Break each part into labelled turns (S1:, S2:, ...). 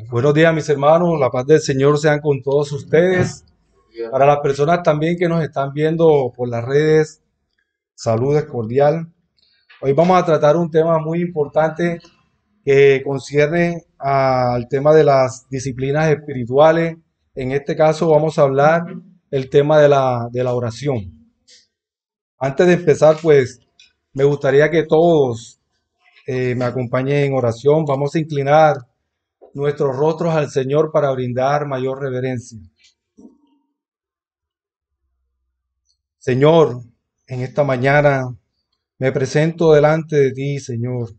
S1: Buenos días, mis hermanos. La paz del Señor sean con todos ustedes. Para las personas también que nos están viendo por las redes, saludos cordial. Hoy vamos a tratar un tema muy importante que concierne al tema de las disciplinas espirituales. En este caso vamos a hablar el tema de la oración. Antes de empezar, pues me gustaría que todos me acompañen en oración. Vamos a inclinar nuestros rostros al Señor para brindar mayor reverencia. Señor, en esta mañana me presento delante de ti, Señor,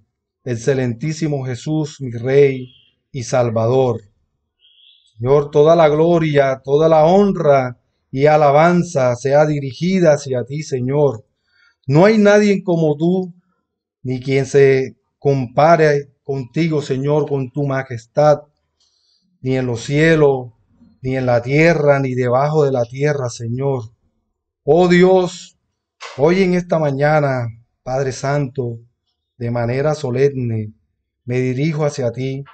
S1: excelentísimo Jesús, mi Rey y Salvador. Señor, toda la gloria, toda la honra y alabanza sea dirigida hacia ti, Señor. No hay nadie como tú, ni quien se compare contigo, Señor, con tu majestad, ni en los cielos, ni en la tierra, ni debajo de la tierra, Señor. Oh Dios, hoy en esta mañana, Padre Santo, de manera solemne, me dirijo hacia ti,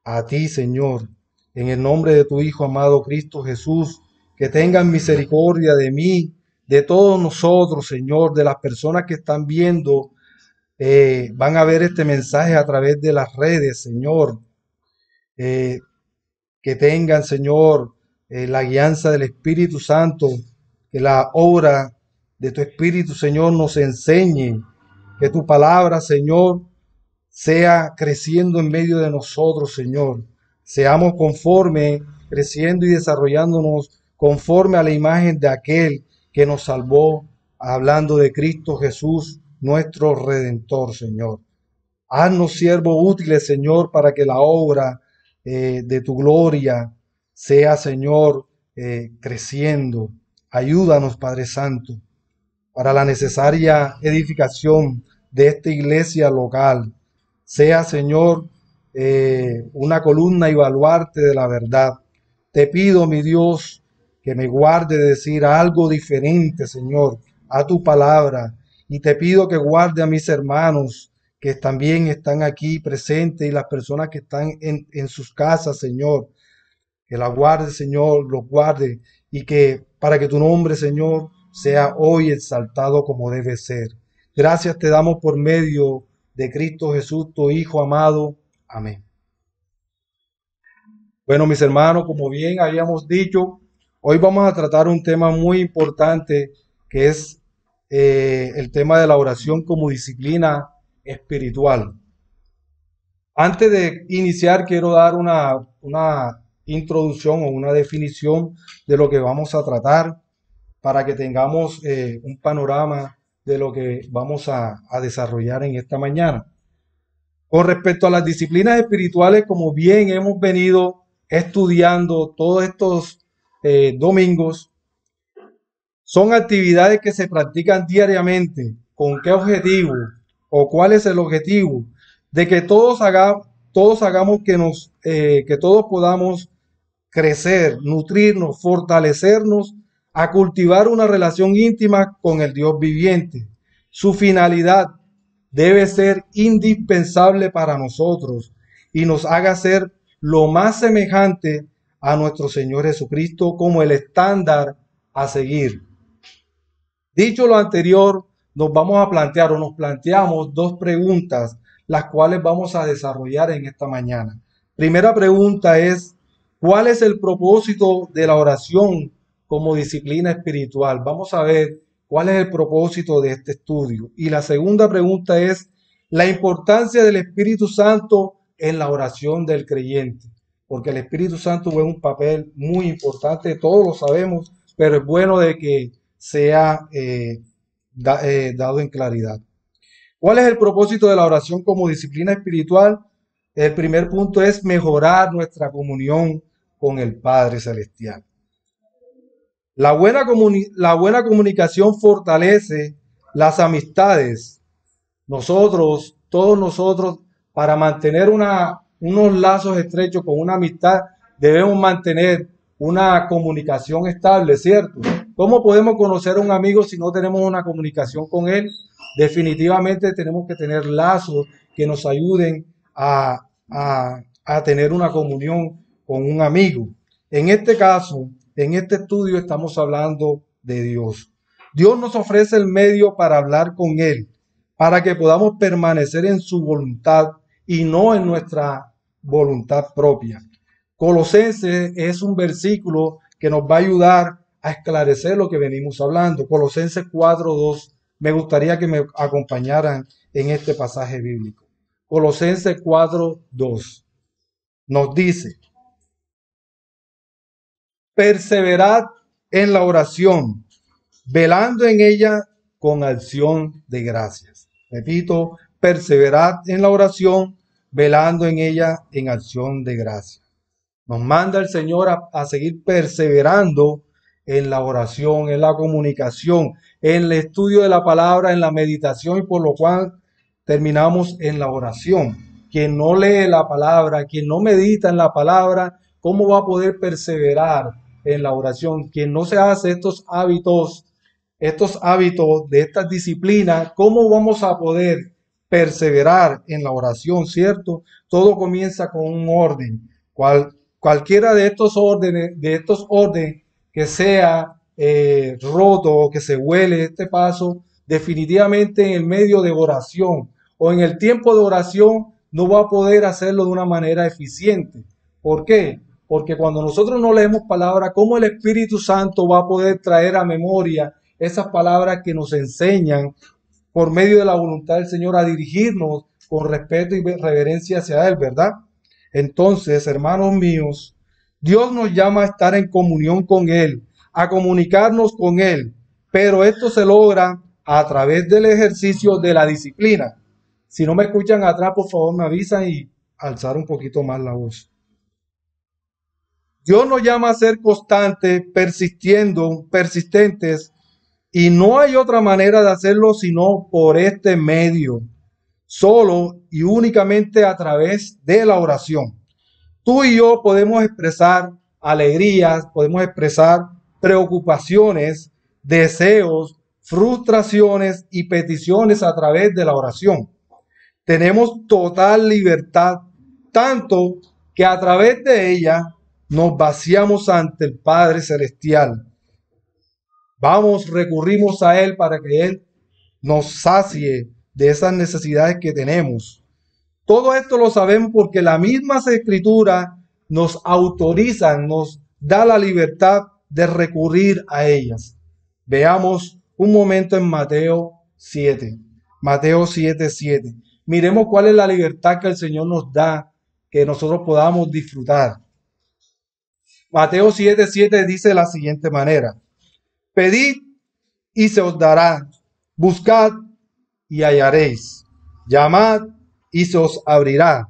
S1: a ti, Señor, en el nombre de tu Hijo amado Cristo Jesús, que tengas misericordia de mí, de todos nosotros, Señor, de las personas que están viendo, van a ver este mensaje a través de las redes, Señor, eh, que tengan, Señor, la guianza del Espíritu Santo, que la obra de tu Espíritu, Señor, nos enseñe, que tu palabra, Señor, sea creciendo en medio de nosotros, Señor. Seamos conforme, creciendo y desarrollándonos conforme a la imagen de aquel que nos salvó, hablando de Cristo Jesús, nuestro Redentor, Señor. Haznos siervos útiles, Señor, para que la obra de tu gloria sea, Señor, creciendo. Ayúdanos, Padre Santo, para la necesaria edificación de esta iglesia local. Sea, Señor, una columna y baluarte de la verdad. Te pido, mi Dios, que me guarde de decir algo diferente, Señor, a tu palabra. Y te pido que guarde a mis hermanos que también están aquí presentes y las personas que están en sus casas, Señor. Que la guarde, Señor, los guarde y que para que tu nombre, Señor, sea hoy exaltado como debe ser. Gracias te damos por medio de Cristo Jesús, tu Hijo amado. Amén. Bueno, mis hermanos, como bien habíamos dicho, hoy vamos a tratar un tema muy importante que es el tema de la oración como disciplina espiritual. Antes de iniciar, quiero dar una introducción o una definición de lo que vamos a tratar para que tengamos un panorama de lo que vamos a desarrollar en esta mañana. Con respecto a las disciplinas espirituales, como bien hemos venido estudiando todos estos domingos, son actividades que se practican diariamente. ¿Con qué objetivo? ¿O cuál es el objetivo? De que todos hagamos que todos podamos crecer, nutrirnos, fortalecernos, a cultivar una relación íntima con el Dios viviente. Su finalidad debe ser indispensable para nosotros y nos haga ser lo más semejante a nuestro Señor Jesucristo como el estándar a seguir. Dicho lo anterior, nos vamos a plantear o nos planteamos dos preguntas, las cuales vamos a desarrollar en esta mañana. Primera pregunta es, ¿cuál es el propósito de la oración como disciplina espiritual? Vamos a ver cuál es el propósito de este estudio. Y la segunda pregunta es, la importancia del Espíritu Santo en la oración del creyente. Porque el Espíritu Santo juega un papel muy importante, todos lo sabemos, pero es bueno de que sea dado en claridad. ¿Cuál es el propósito de la oración como disciplina espiritual? El primer punto es mejorar nuestra comunión con el Padre Celestial. La buena comunicación fortalece las amistades. Todos nosotros, para mantener unos lazos estrechos con una amistad, debemos mantener una comunicación estable, ¿cierto? ¿Cómo podemos conocer a un amigo si no tenemos una comunicación con él? Definitivamente tenemos que tener lazos que nos ayuden a tener una comunión con un amigo. En este caso, en este estudio estamos hablando de Dios. Dios nos ofrece el medio para hablar con Él, para que podamos permanecer en su voluntad y no en nuestra voluntad propia. Colosenses es un versículo que nos va a ayudar a esclarecer lo que venimos hablando. Colosenses 4:2. Me gustaría que me acompañaran en este pasaje bíblico. Colosenses 4:2 nos dice: perseverad en la oración, velando en ella con acción de gracias. Repito, perseverad en la oración, velando en ella en acción de gracias. Nos manda el Señor a seguir perseverando en la oración, en la comunicación, en el estudio de la palabra, en la meditación, y por lo cual terminamos en la oración. Quien no lee la palabra, quien no medita en la palabra, ¿cómo va a poder perseverar en la oración? Quien no se hace estos hábitos de estas disciplinas, ¿cómo vamos a poder perseverar en la oración? ¿Cierto? Todo comienza con un orden. Cualquiera de estos órdenes que sea roto o que se huele este paso, definitivamente en el medio de oración o en el tiempo de oración no va a poder hacerlo de una manera eficiente. ¿Por qué? Porque cuando nosotros no leemos palabra, ¿cómo el Espíritu Santo va a poder traer a memoria esas palabras que nos enseñan por medio de la voluntad del Señor a dirigirnos con respeto y reverencia hacia Él, ¿verdad? Entonces, hermanos míos, Dios nos llama a estar en comunión con Él, a comunicarnos con Él, pero esto se logra a través del ejercicio de la disciplina. Si no me escuchan atrás, por favor me avisan y alzar un poquito más la voz. Dios nos llama a ser constantes, persistentes, y no hay otra manera de hacerlo sino por este medio, solo y únicamente a través de la oración. Tú y yo podemos expresar alegrías, podemos expresar preocupaciones, deseos, frustraciones y peticiones a través de la oración. Tenemos total libertad, tanto que a través de ella nos vaciamos ante el Padre Celestial. Recurrimos a Él para que Él nos sacie de esas necesidades que tenemos. Todo esto lo sabemos porque la misma Escritura nos autoriza, nos da la libertad de recurrir a ellas. Veamos un momento en Mateo 7. Mateo 7:7. Miremos cuál es la libertad que el Señor nos da, que nosotros podamos disfrutar. Mateo 7:7 dice de la siguiente manera: pedid y se os dará, buscad y hallaréis, llamad y se os abrirá.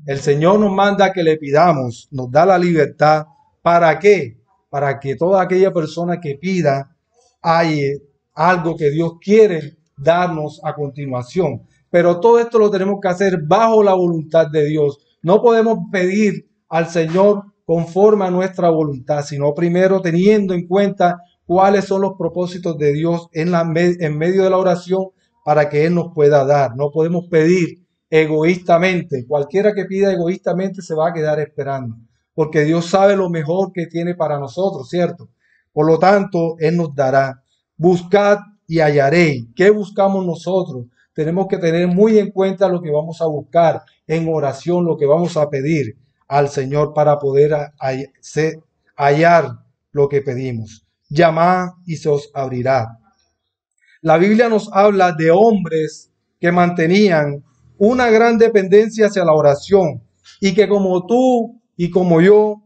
S1: El Señor nos manda que le pidamos, nos da la libertad. ¿Para qué? Para que toda aquella persona que pida haya algo que Dios quiere darnos a continuación. Pero todo esto lo tenemos que hacer bajo la voluntad de Dios. No podemos pedir al Señor conforme a nuestra voluntad, sino primero teniendo en cuenta cuáles son los propósitos de Dios en medio de la oración para que Él nos pueda dar. No podemos pedir egoístamente. Cualquiera que pida egoístamente se va a quedar esperando, porque Dios sabe lo mejor que tiene para nosotros, ¿cierto? Por lo tanto, Él nos dará. Buscad y hallaréis. ¿Qué buscamos nosotros? Tenemos que tener muy en cuenta lo que vamos a buscar en oración, lo que vamos a pedir al Señor para poder hallar lo que pedimos. Llamad y se os abrirá. La Biblia nos habla de hombres que mantenían una gran dependencia hacia la oración y que como tú y como yo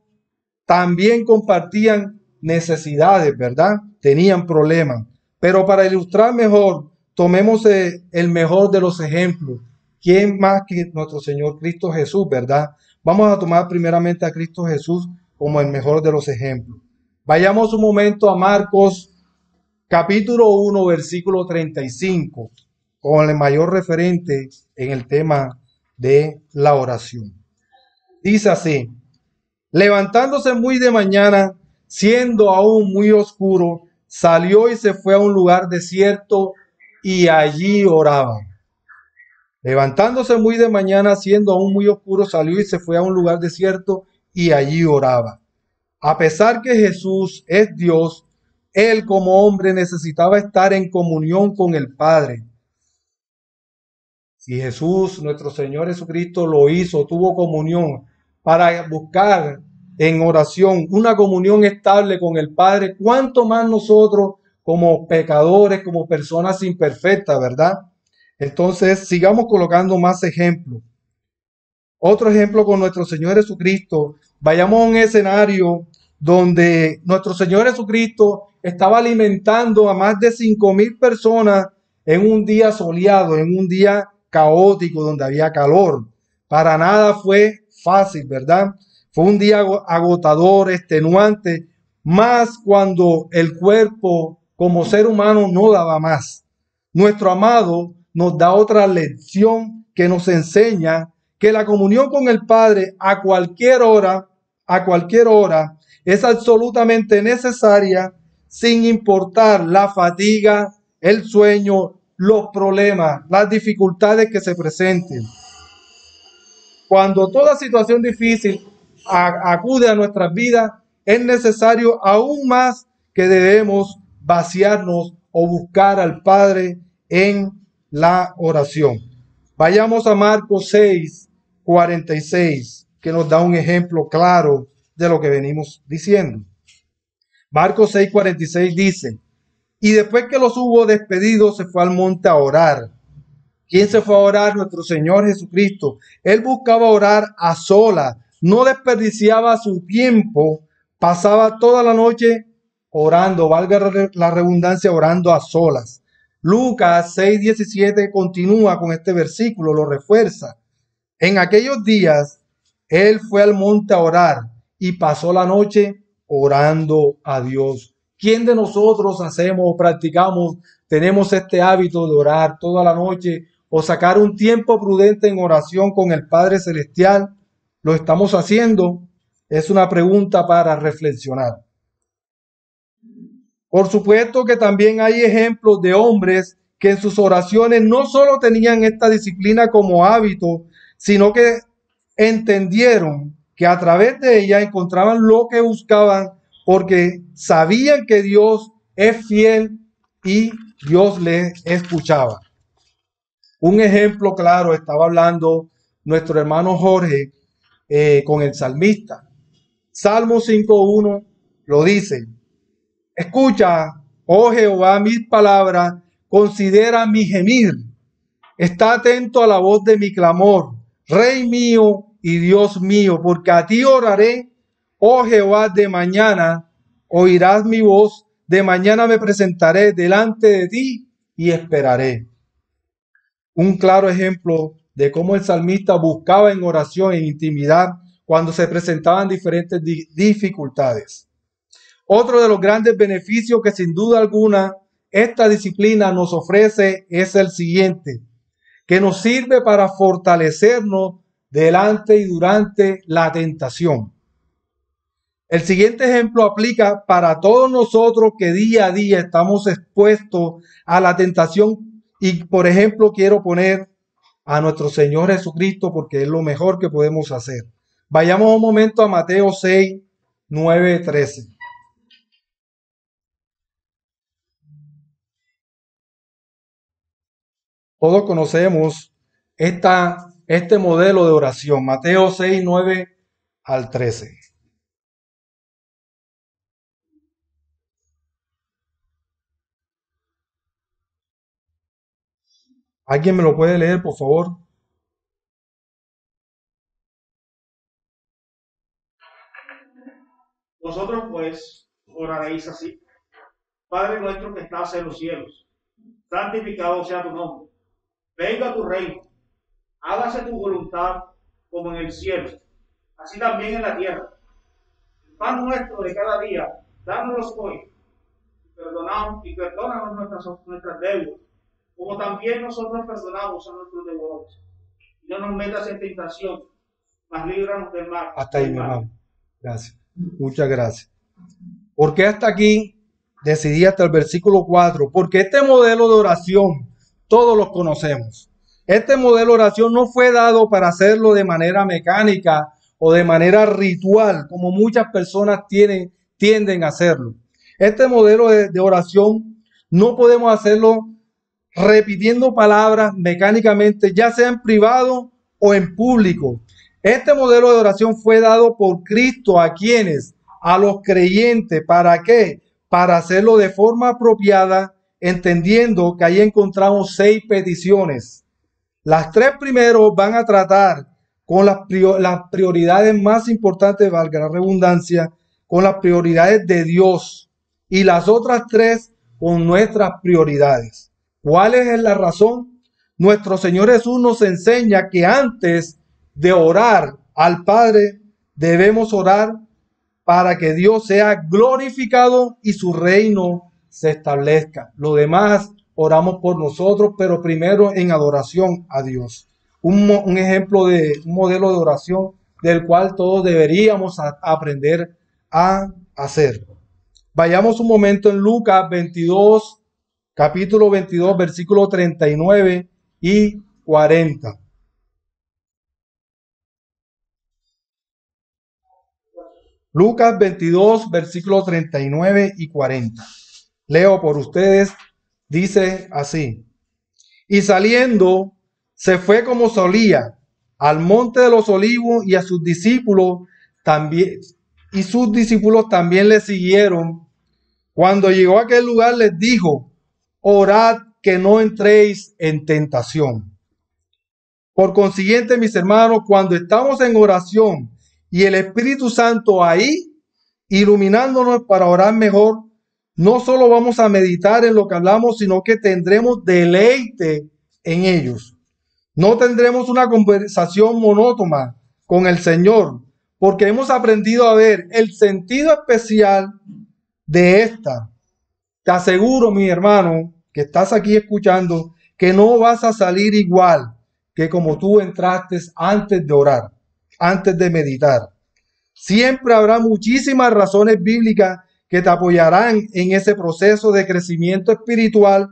S1: también compartían necesidades, ¿verdad? Tenían problemas. Pero para ilustrar mejor, tomemos el mejor de los ejemplos. ¿Quién más que nuestro Señor Cristo Jesús, verdad? Vamos a tomar primeramente a Cristo Jesús como el mejor de los ejemplos. Vayamos un momento a Marcos capítulo 1, versículo 35, con el mayor referente en el tema de la oración. Dice así: levantándose muy de mañana, siendo aún muy oscuro, salió y se fue a un lugar desierto y allí oraba. Levantándose muy de mañana, siendo aún muy oscuro, salió y se fue a un lugar desierto y allí oraba. A pesar que Jesús es Dios, él como hombre necesitaba estar en comunión con el Padre. Si Jesús, nuestro Señor Jesucristo, lo hizo, tuvo comunión para buscar en oración una comunión estable con el Padre, ¿cuánto más nosotros como pecadores, como personas imperfectas, verdad? Entonces, sigamos colocando más ejemplos. Otro ejemplo con nuestro Señor Jesucristo. Vayamos a un escenario donde nuestro Señor Jesucristo estaba alimentando a más de 5,000 personas en un día soleado, en un día caótico, donde había calor. Para nada fue fácil, ¿verdad? Fue un día agotador, extenuante, más cuando el cuerpo como ser humano no daba más. Nuestro amado nos da otra lección que nos enseña que la comunión con el Padre a cualquier hora, es absolutamente necesaria sin importar la fatiga, el sueño, los problemas, las dificultades que se presenten. Cuando toda situación difícil acude a nuestras vidas, es necesario aún más que debemos vaciarnos o buscar al Padre en la oración. Vayamos a Marcos 6:46, que nos da un ejemplo claro de lo que venimos diciendo. Marcos 6:46 dice, y después que los hubo despedido, se fue al monte a orar. ¿Quién se fue a orar? Nuestro Señor Jesucristo. Él buscaba orar a solas, no desperdiciaba su tiempo, pasaba toda la noche orando, valga la redundancia, orando a solas. Lucas 6:17 continúa con este versículo, lo refuerza. En aquellos días, él fue al monte a orar y pasó la noche orando a Dios. ¿Quién de nosotros hacemos o practicamos, tenemos este hábito de orar toda la noche o sacar un tiempo prudente en oración con el Padre Celestial? ¿Lo estamos haciendo? Es una pregunta para reflexionar. Por supuesto que también hay ejemplos de hombres que en sus oraciones no solo tenían esta disciplina como hábito, sino que entendieron que a través de ella encontraban lo que buscaban porque sabían que Dios es fiel y Dios les escuchaba. Un ejemplo claro estaba hablando nuestro hermano Jorge con el salmista. Salmo 5:1 lo dice. Escucha, oh Jehová, mis palabras, considera mi gemir. Está atento a la voz de mi clamor, Rey mío y Dios mío, porque a ti oraré, oh Jehová, de mañana oirás mi voz, de mañana me presentaré delante de ti y esperaré. Un claro ejemplo de cómo el salmista buscaba en oración, en intimidad, cuando se presentaban diferentes dificultades. Otro de los grandes beneficios que sin duda alguna esta disciplina nos ofrece es el siguiente, que nos sirve para fortalecernos delante y durante la tentación. El siguiente ejemplo aplica para todos nosotros que día a día estamos expuestos a la tentación y, por ejemplo, quiero poner a nuestro Señor Jesucristo porque es lo mejor que podemos hacer. Vayamos un momento a Mateo 6:9-13. Todos conocemos este modelo de oración, Mateo 6:9-13. ¿Alguien me lo puede leer, por favor?
S2: Vosotros pues oraréis así. Padre nuestro que estás en los cielos, santificado sea tu nombre. Venga tu reino. Hágase tu voluntad como en el cielo, así también en la tierra. El pan nuestro de cada día, dánoslo hoy. Perdónanos nuestras deudas, como también nosotros perdonamos a nuestros deudores. Y no nos metas en tentación, mas líbranos del mal.
S1: Hasta ahí, mi hermano. Gracias. Muchas gracias. ¿Por qué hasta aquí? decidí hasta el versículo 4, porque este modelo de oración todos los conocemos. Este modelo de oración no fue dado para hacerlo de manera mecánica o de manera ritual, como muchas personas tienden a hacerlo. Este modelo de oración no podemos hacerlo repitiendo palabras mecánicamente, ya sea en privado o en público. Este modelo de oración fue dado por Cristo a quienes, a los creyentes, ¿para qué? Para hacerlo de forma apropiada, entendiendo que ahí encontramos 6 peticiones. Las 3 primeros van a tratar con las prioridades más importantes, valga la redundancia, con las prioridades de Dios, y las otras 3 con nuestras prioridades. ¿Cuál es la razón? Nuestro Señor Jesús nos enseña que antes de orar al Padre, debemos orar para que Dios sea glorificado y su reino se establezca. Lo demás oramos por nosotros, pero primero en adoración a Dios. Un ejemplo de un modelo de oración del cual todos deberíamos aprender a hacer. Vayamos un momento en Lucas 22, capítulo 22, versículo 39 y 40. Lucas 22, versículos 39 y 40. Leo por ustedes, dice así. Y saliendo, se fue como solía al monte de los olivos, y a sus discípulos también, y sus discípulos también le siguieron. Cuando llegó a aquel lugar les dijo, orad que no entréis en tentación. Por consiguiente, mis hermanos, cuando estamos en oración y el Espíritu Santo ahí, iluminándonos para orar mejor, no solo vamos a meditar en lo que hablamos, sino que tendremos deleite en ellos. No tendremos una conversación monótona con el Señor, porque hemos aprendido a ver el sentido especial de esta. Te aseguro, mi hermano, que estás aquí escuchando, que no vas a salir igual que como tú entraste antes de orar, antes de meditar. Siempre habrá muchísimas razones bíblicas que te apoyarán en ese proceso de crecimiento espiritual,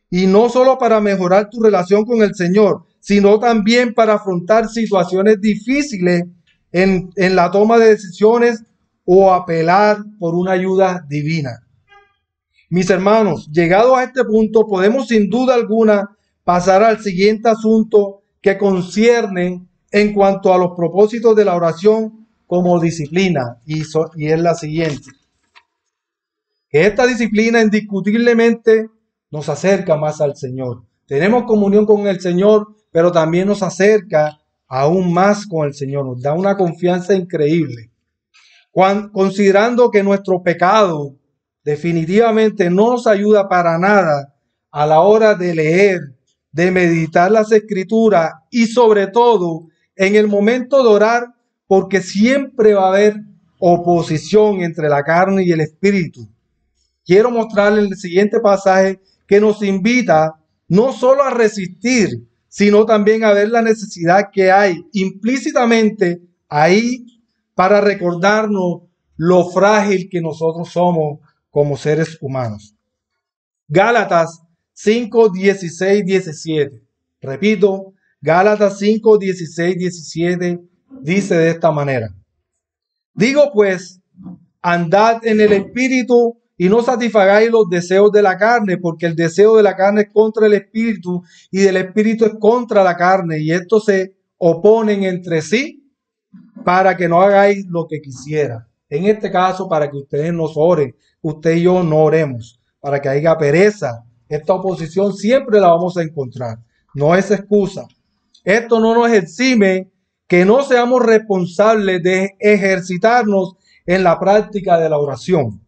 S1: y no solo para mejorar tu relación con el Señor, sino también para afrontar situaciones difíciles en la toma de decisiones o apelar por una ayuda divina. Mis hermanos, llegado a este punto, podemos sin duda alguna pasar al siguiente asunto que concierne en cuanto a los propósitos de la oración como disciplina, y es la siguiente. Que esta disciplina indiscutiblemente nos acerca más al Señor. Tenemos comunión con el Señor, pero también nos acerca aún más con el Señor. Nos da una confianza increíble. Considerando que nuestro pecado definitivamente no nos ayuda para nada a la hora de leer, de meditar las Escrituras, y sobre todo en el momento de orar, porque siempre va a haber oposición entre la carne y el espíritu. Quiero mostrarles el siguiente pasaje que nos invita no solo a resistir, sino también a ver la necesidad que hay implícitamente ahí para recordarnos lo frágil que nosotros somos como seres humanos. Gálatas 5, 16, 17. Repito, Gálatas 5, 16, 17 dice de esta manera. Digo pues, andad en el espíritu y no satisfagáis los deseos de la carne, porque el deseo de la carne es contra el espíritu y del espíritu es contra la carne, y estos se oponen entre sí para que no hagáis lo que quisiera. En este caso, para que ustedes nos oren, usted y yo no oremos, para que haya pereza. Esta oposición siempre la vamos a encontrar, no es excusa. Esto no nos exime que no seamos responsables de ejercitarnos en la práctica de la oración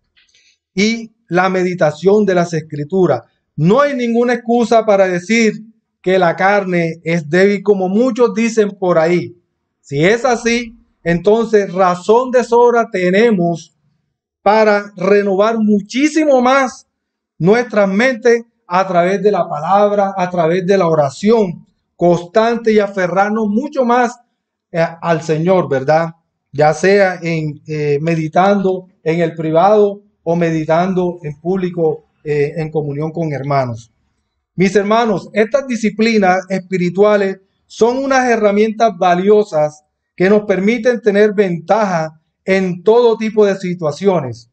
S1: y la meditación de las Escrituras. No hay ninguna excusa para decir que la carne es débil, como muchos dicen por ahí. Si es así, entonces razón de sobra tenemos para renovar muchísimo más nuestras mentes a través de la palabra, a través de la oración constante, y aferrarnos mucho más al Señor, ¿verdad? Ya sea en meditando en el privado o meditando en público en comunión con hermanos. Mis hermanos, estas disciplinas espirituales son unas herramientas valiosas que nos permiten tener ventaja en todo tipo de situaciones.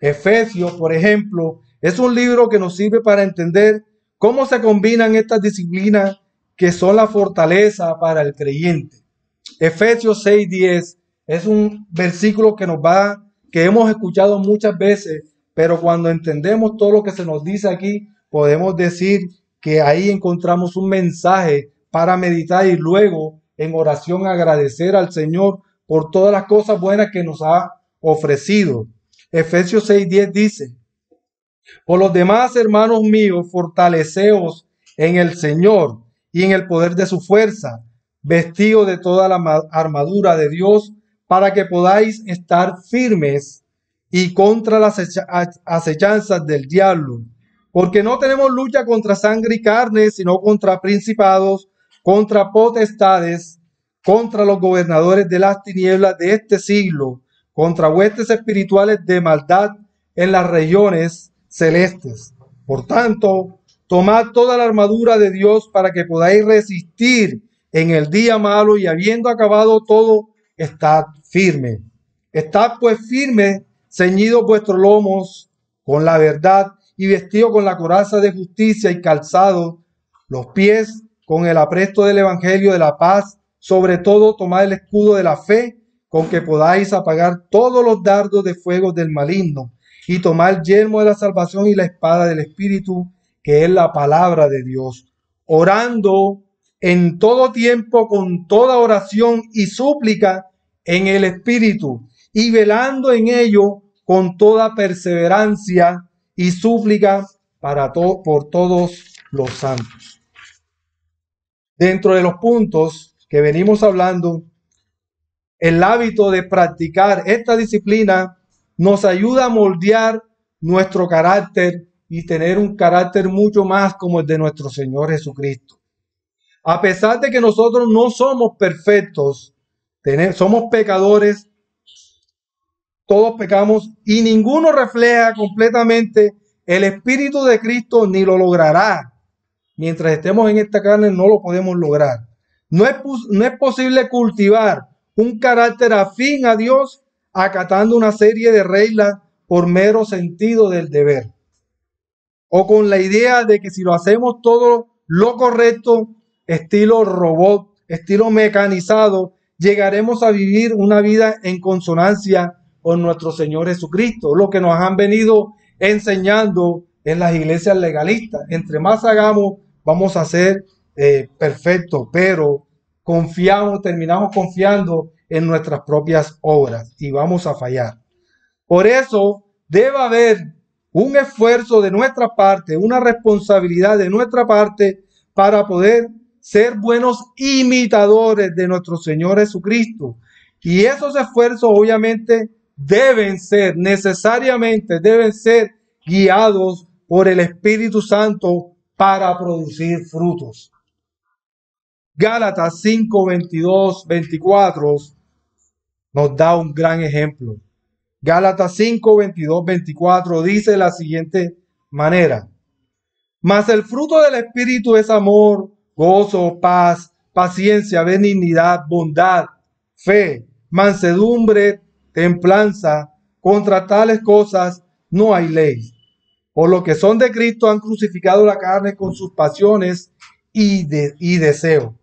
S1: Efesios, por ejemplo, es un libro que nos sirve para entender cómo se combinan estas disciplinas que son la fortaleza para el creyente. Efesios 6:10 es un versículo que hemos escuchado muchas veces, pero cuando entendemos todo lo que se nos dice aquí, podemos decir que ahí encontramos un mensaje para meditar y luego en oración agradecer al Señor por todas las cosas buenas que nos ha ofrecido. Efesios 6:10 dice: por los demás, hermanos míos, fortaleceos en el Señor y en el poder de su fuerza, vestidos de toda la armadura de Dios, para que podáis estar firmes y contra las acechanzas del diablo. Porque no tenemos lucha contra sangre y carne, sino contra principados, contra potestades, contra los gobernadores de las tinieblas de este siglo, contra huestes espirituales de maldad en las regiones celestes. Por tanto, tomad toda la armadura de Dios para que podáis resistir en el día malo, y habiendo acabado todo, estad firme. Estad pues firme, ceñidos vuestros lomos con la verdad y vestidos con la coraza de justicia y calzados los pies con el apresto del evangelio de la paz. Sobre todo, tomad el escudo de la fe, con que podáis apagar todos los dardos de fuego del maligno, y tomar el yelmo de la salvación y la espada del Espíritu, que es la palabra de Dios, orando en todo tiempo con toda oración y súplica en el Espíritu, y velando en ello con toda perseverancia y súplica por todos los santos. Dentro de los puntos que venimos hablando, el hábito de practicar esta disciplina nos ayuda a moldear nuestro carácter y tener un carácter mucho más como el de nuestro Señor Jesucristo. A pesar de que nosotros no somos perfectos, somos pecadores, todos pecamos y ninguno refleja completamente el Espíritu de Cristo, ni lo logrará. Mientras estemos en esta carne no lo podemos lograr. No es posible cultivar un carácter afín a Dios acatando una serie de reglas por mero sentido del deber, o con la idea de que si lo hacemos todo lo correcto, estilo robot, estilo mecanizado, llegaremos a vivir una vida en consonancia con nuestro Señor Jesucristo, lo que nos han venido enseñando en las iglesias legalistas. Entre más hagamos, vamos a ser perfectos, pero terminamos confiando en nuestras propias obras y vamos a fallar. Por eso debe haber un esfuerzo de nuestra parte, una responsabilidad de nuestra parte para poder ser buenos imitadores de nuestro Señor Jesucristo. Y esos esfuerzos obviamente necesariamente deben ser guiados por el Espíritu Santo para producir frutos. Gálatas 5, 22, 24 nos da un gran ejemplo. Gálatas 5, 22, 24 dice de la siguiente manera: mas el fruto del Espíritu es amor, gozo, paz, paciencia, benignidad, bondad, fe, mansedumbre, templanza. Contra tales cosas no hay ley. Por lo que son de Cristo han crucificado la carne con sus pasiones y deseos.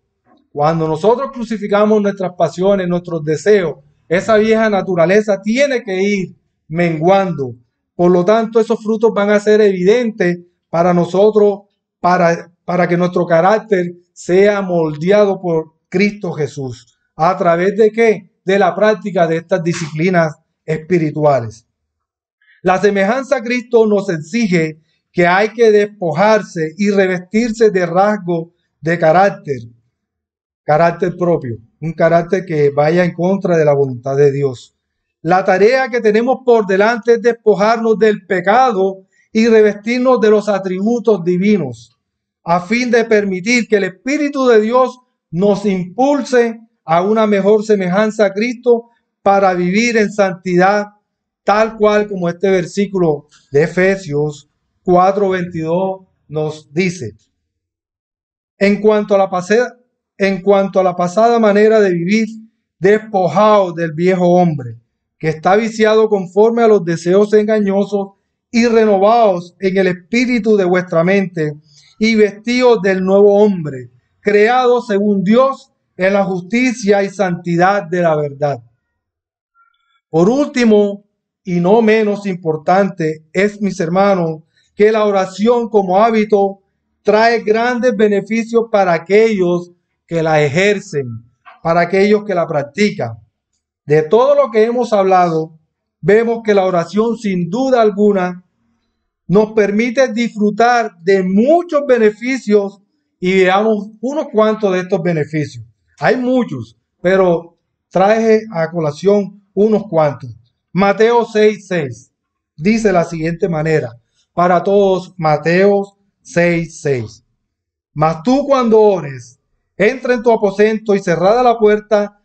S1: Cuando nosotros crucificamos nuestras pasiones, nuestros deseos, esa vieja naturaleza tiene que ir menguando. Por lo tanto, esos frutos van a ser evidentes para nosotros, para que nuestro carácter sea moldeado por Cristo Jesús. ¿A través de qué? De la práctica de estas disciplinas espirituales. La semejanza a Cristo nos exige que hay que despojarse y revestirse de rasgos de carácter propio, un carácter que vaya en contra de la voluntad de Dios. La tarea que tenemos por delante es despojarnos del pecado y revestirnos de los atributos divinos, a fin de permitir que el Espíritu de Dios nos impulse a una mejor semejanza a Cristo para vivir en santidad, tal cual como este versículo de Efesios 4:22 nos dice. En cuanto a la pasada manera de vivir, despojaos del viejo hombre, que está viciado conforme a los deseos engañosos, y renovaos en el espíritu de vuestra mente, y vestíos del nuevo hombre, creado según Dios en la justicia y santidad de la verdad. Por último, y no menos importante, es, mis hermanos, que la oración como hábito trae grandes beneficios para aquellos que la ejercen, para aquellos que la practican. De todo lo que hemos hablado, vemos que la oración, sin duda alguna, nos permite disfrutar de muchos beneficios, y veamos unos cuantos de estos beneficios. Hay muchos, pero traje a colación unos cuantos. Mateo 6:6 dice la siguiente manera, para todos, Mateo 6:6. Mas tú, cuando ores, entra en tu aposento y cerrada la puerta,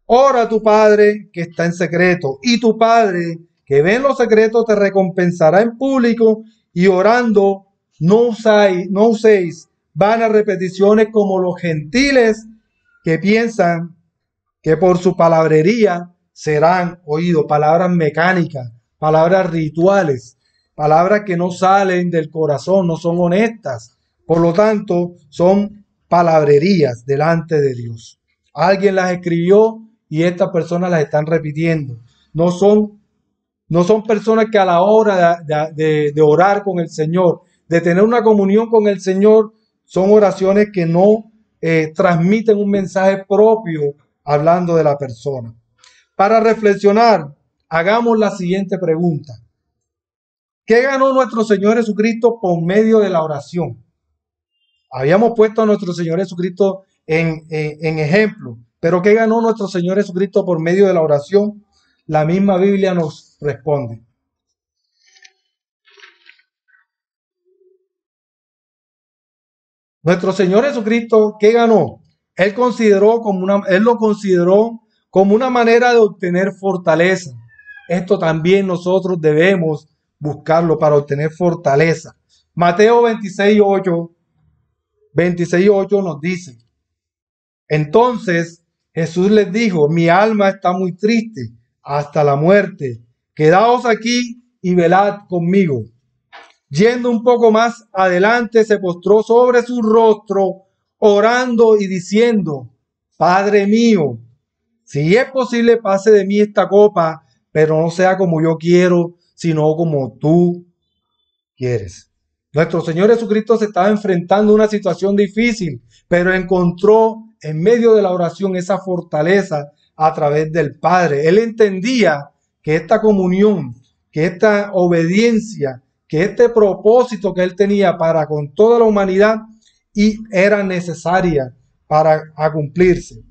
S1: ora a tu Padre que está en secreto, y tu Padre que ve en lo secreto te recompensará en público. Y orando, no uséis vanas repeticiones como los gentiles, que piensan que por su palabrería serán oídos. Palabras mecánicas, palabras rituales, palabras que no salen del corazón, no son honestas. Por lo tanto, son palabrerías delante de Dios. Alguien las escribió y estas personas las están repitiendo. No son personas que a la hora de orar con el Señor, de tener una comunión con el Señor, son oraciones que no transmiten un mensaje propio hablando de la persona. Para reflexionar, hagamos la siguiente pregunta. ¿Qué ganó nuestro Señor Jesucristo por medio de la oración? Habíamos puesto a nuestro Señor Jesucristo en ejemplo, pero ¿qué ganó nuestro Señor Jesucristo por medio de la oración? La misma Biblia nos responde. Nuestro Señor Jesucristo, ¿qué ganó? Él lo consideró como una manera de obtener fortaleza. Esto también nosotros debemos buscarlo para obtener fortaleza. Mateo 26:8 nos dice: entonces Jesús les dijo, mi alma está muy triste hasta la muerte. Quedaos aquí y velad conmigo. Yendo un poco más adelante, se postró sobre su rostro, orando y diciendo, Padre mío, si es posible, pase de mí esta copa, pero no sea como yo quiero, sino como tú quieres. Nuestro Señor Jesucristo se estaba enfrentando a una situación difícil, pero encontró en medio de la oración esa fortaleza a través del Padre. Él entendía que esta comunión, que esta obediencia, que este propósito que él tenía para con toda la humanidad y era necesaria para cumplirse.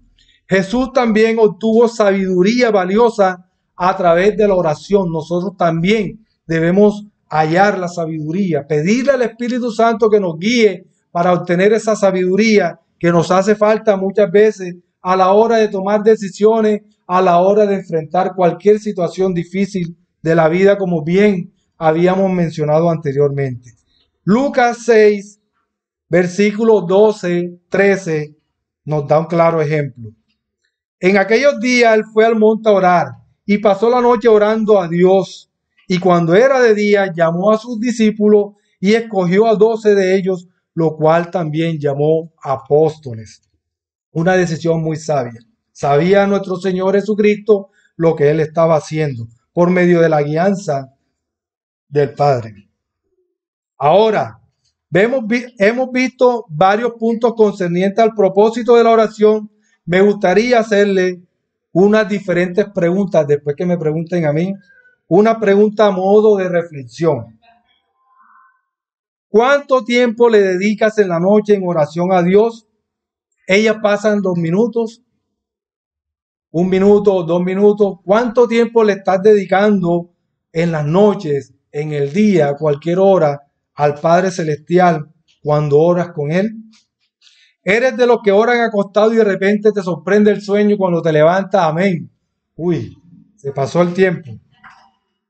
S1: Jesús también obtuvo sabiduría valiosa a través de la oración. Nosotros también debemos hallar la sabiduría, pedirle al Espíritu Santo que nos guíe para obtener esa sabiduría que nos hace falta muchas veces a la hora de tomar decisiones, a la hora de enfrentar cualquier situación difícil de la vida, como bien habíamos mencionado anteriormente. Lucas 6, versículos 12-13 nos da un claro ejemplo. En aquellos días él fue al monte a orar y pasó la noche orando a Dios. Y cuando era de día, llamó a sus discípulos y escogió a 12 de ellos, lo cual también llamó apóstoles. Una decisión muy sabia. Sabía nuestro Señor Jesucristo lo que él estaba haciendo por medio de la guianza del Padre. Ahora, hemos visto varios puntos concernientes al propósito de la oración. Me gustaría hacerle unas diferentes preguntas después que me pregunten a mí. Una pregunta a modo de reflexión. ¿Cuánto tiempo le dedicas en la noche en oración a Dios? Ellas pasan 2 minutos, 1 minuto, 2 minutos. ¿Cuánto tiempo le estás dedicando en las noches, en el día, a cualquier hora, al Padre Celestial cuando oras con Él? ¿Eres de los que oran acostado y de repente te sorprende el sueño cuando te levantas? Amén. Uy, se pasó el tiempo.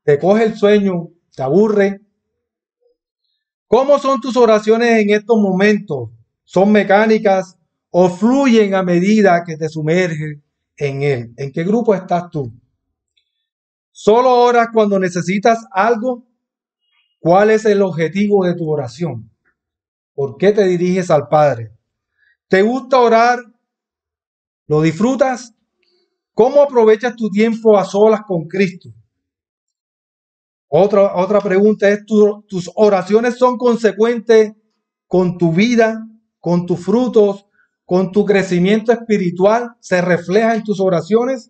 S1: te coge el sueño, te aburre. ¿Cómo son tus oraciones en estos momentos? ¿Son mecánicas o fluyen a medida que te sumerges en él? ¿En qué grupo estás tú? ¿Solo oras cuando necesitas algo? ¿Cuál es el objetivo de tu oración? ¿Por qué te diriges al Padre? ¿Te gusta orar? ¿Lo disfrutas? ¿Cómo aprovechas tu tiempo a solas con Cristo? Otra pregunta es, ¿tus oraciones son consecuentes con tu vida, con tus frutos, con tu crecimiento espiritual? ¿Se refleja en tus oraciones?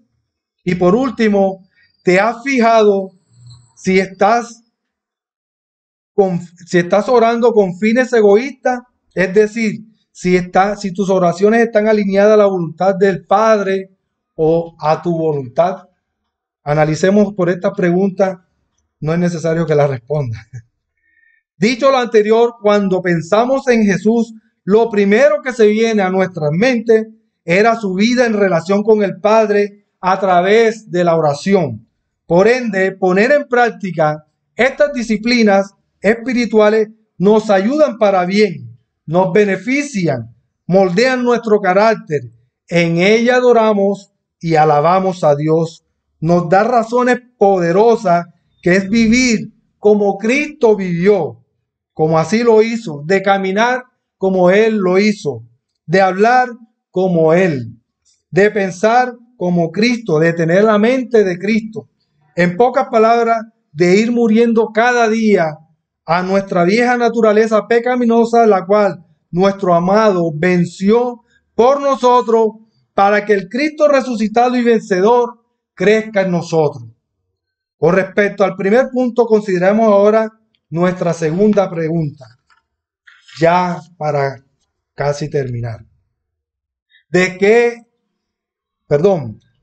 S1: Y por último, ¿te has fijado si estás orando con fines egoístas? Es decir, si tus oraciones están alineadas a la voluntad del Padre o a tu voluntad. Analicemos por esta pregunta. No es necesario que la responda. Dicho lo anterior, cuando pensamos en Jesús, lo primero que se viene a nuestra mente era su vida en relación con el Padre a través de la oración. Por ende, poner en práctica estas disciplinas espirituales nos ayudan para bien, nos benefician, moldean nuestro carácter. En ella adoramos y alabamos a Dios. Nos da razones poderosas que es vivir como Cristo vivió, como así lo hizo, de caminar como Él lo hizo, de hablar como Él, de pensar como Cristo, de tener la mente de Cristo. En pocas palabras, de ir muriendo cada día a nuestra vieja naturaleza pecaminosa, la cual nuestro amado venció por nosotros, para que el Cristo resucitado y vencedor crezca en nosotros. Con respecto al primer punto, consideremos ahora nuestra segunda pregunta, ya para casi terminar.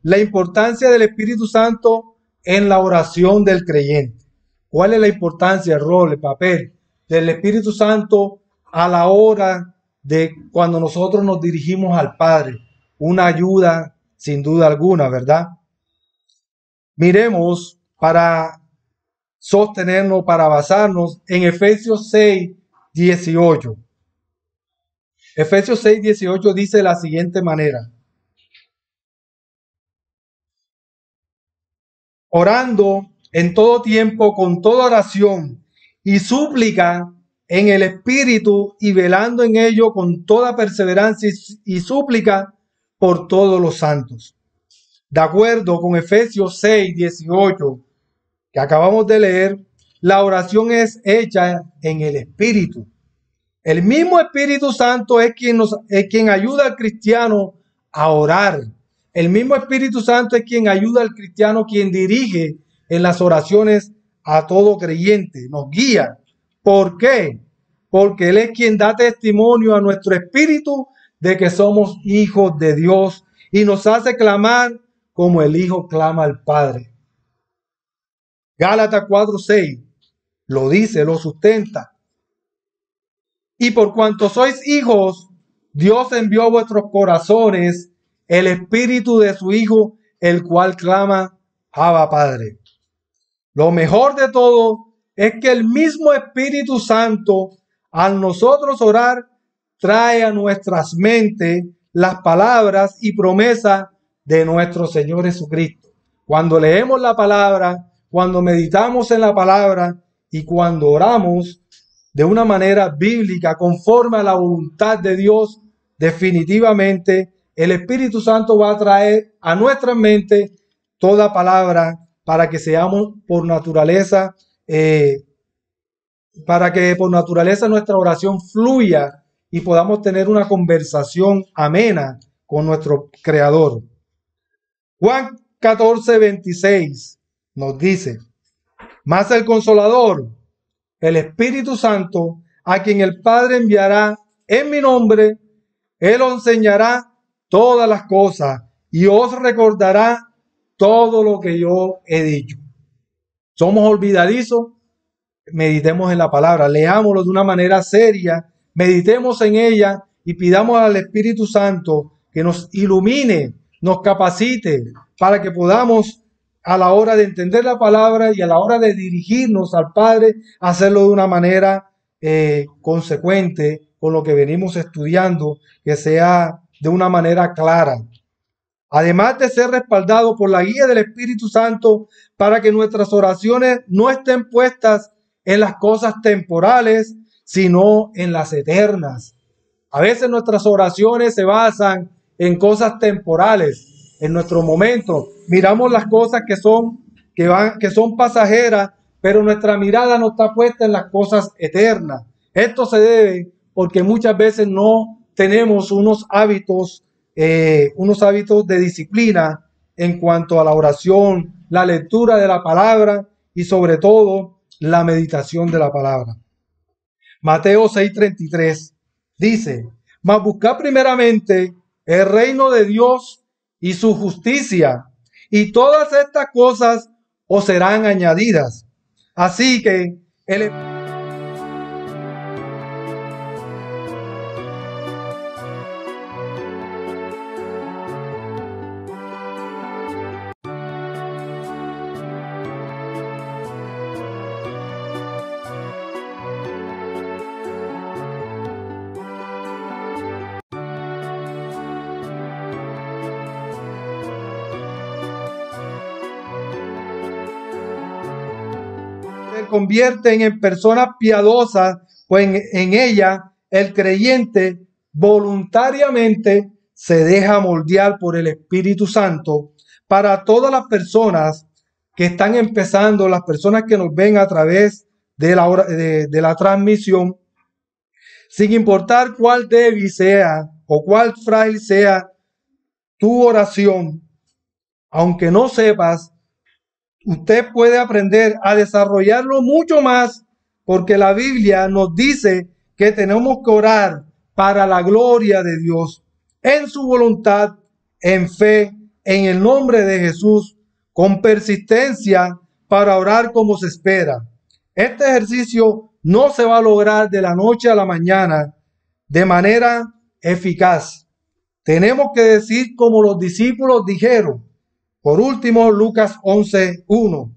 S1: La importancia del Espíritu Santo en la oración del creyente. ¿Cuál es la importancia, el rol, el papel del Espíritu Santo a la hora de cuando nosotros nos dirigimos al Padre? Una ayuda sin duda alguna, ¿verdad? Miremos para sostenernos, para basarnos en Efesios 6:18. Efesios 6:18 dice de la siguiente manera: orando en todo tiempo con toda oración y súplica en el Espíritu, y velando en ello con toda perseverancia y súplica por todos los santos. De acuerdo con Efesios 6:18 que acabamos de leer, la oración es hecha en el Espíritu. El mismo Espíritu Santo es quien ayuda al cristiano a orar. El mismo Espíritu Santo es quien ayuda al cristiano, quien dirige en las oraciones a todo creyente, nos guía. ¿Por qué? Porque Él es quien da testimonio a nuestro espíritu de que somos hijos de Dios y nos hace clamar como el Hijo clama al Padre. Gálatas 4:6 lo dice, lo sustenta. Y por cuanto sois hijos, Dios envió a vuestros corazones el espíritu de su Hijo, el cual clama, Abba, Padre. Lo mejor de todo es que el mismo Espíritu Santo, al nosotros orar, trae a nuestras mentes las palabras y promesas de nuestro Señor Jesucristo. Cuando leemos la palabra, cuando meditamos en la palabra y cuando oramos de una manera bíblica, conforme a la voluntad de Dios, definitivamente el Espíritu Santo va a traer a nuestra mente toda palabra para que seamos por naturaleza, nuestra oración fluya y podamos tener una conversación amena con nuestro Creador. Juan 14:26 nos dice: mas el Consolador, el Espíritu Santo, a quien el Padre enviará en mi nombre, Él os enseñará todas las cosas y os recordará todo lo que yo he dicho. Somos olvidadizos, meditemos en la palabra, leámoslo de una manera seria, meditemos en ella y pidamos al Espíritu Santo que nos ilumine, nos capacite para que podamos a la hora de entender la palabra y a la hora de dirigirnos al Padre, hacerlo de una manera consecuente con lo que venimos estudiando, que sea de una manera clara. Además de ser respaldado por la guía del Espíritu Santo para que nuestras oraciones no estén puestas en las cosas temporales, sino en las eternas. A veces nuestras oraciones se basan en cosas temporales, en nuestro momento. Miramos las cosas que son pasajeras, pero nuestra mirada no está puesta en las cosas eternas. Esto se debe porque muchas veces no tenemos unos hábitos de disciplina en cuanto a la oración, la lectura de la palabra y sobre todo la meditación de la palabra. Mateo 6:33 dice: mas buscad primeramente el reino de Dios y su justicia, y todas estas cosas os serán añadidas. Así que el convierten en personas piadosas, pues en ella el creyente voluntariamente se deja moldear por el Espíritu Santo. Para todas las personas que están empezando, las personas que nos ven a través de la transmisión, sin importar cuál débil sea o cuál frágil sea tu oración, aunque no sepas, usted puede aprender a desarrollarlo mucho más, porque la Biblia nos dice que tenemos que orar para la gloria de Dios, en su voluntad, en fe, en el nombre de Jesús, con persistencia para orar como se espera. Este ejercicio no se va a lograr de la noche a la mañana de manera eficaz. Tenemos que decir como los discípulos dijeron. Por último, Lucas 11:1.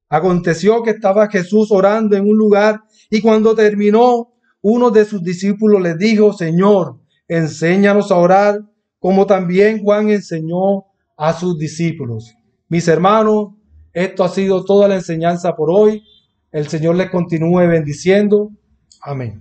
S1: Aconteció que estaba Jesús orando en un lugar y cuando terminó, uno de sus discípulos le dijo: Señor, enséñanos a orar como también Juan enseñó a sus discípulos. Mis hermanos, esto ha sido toda la enseñanza por hoy. El Señor les continúe bendiciendo. Amén.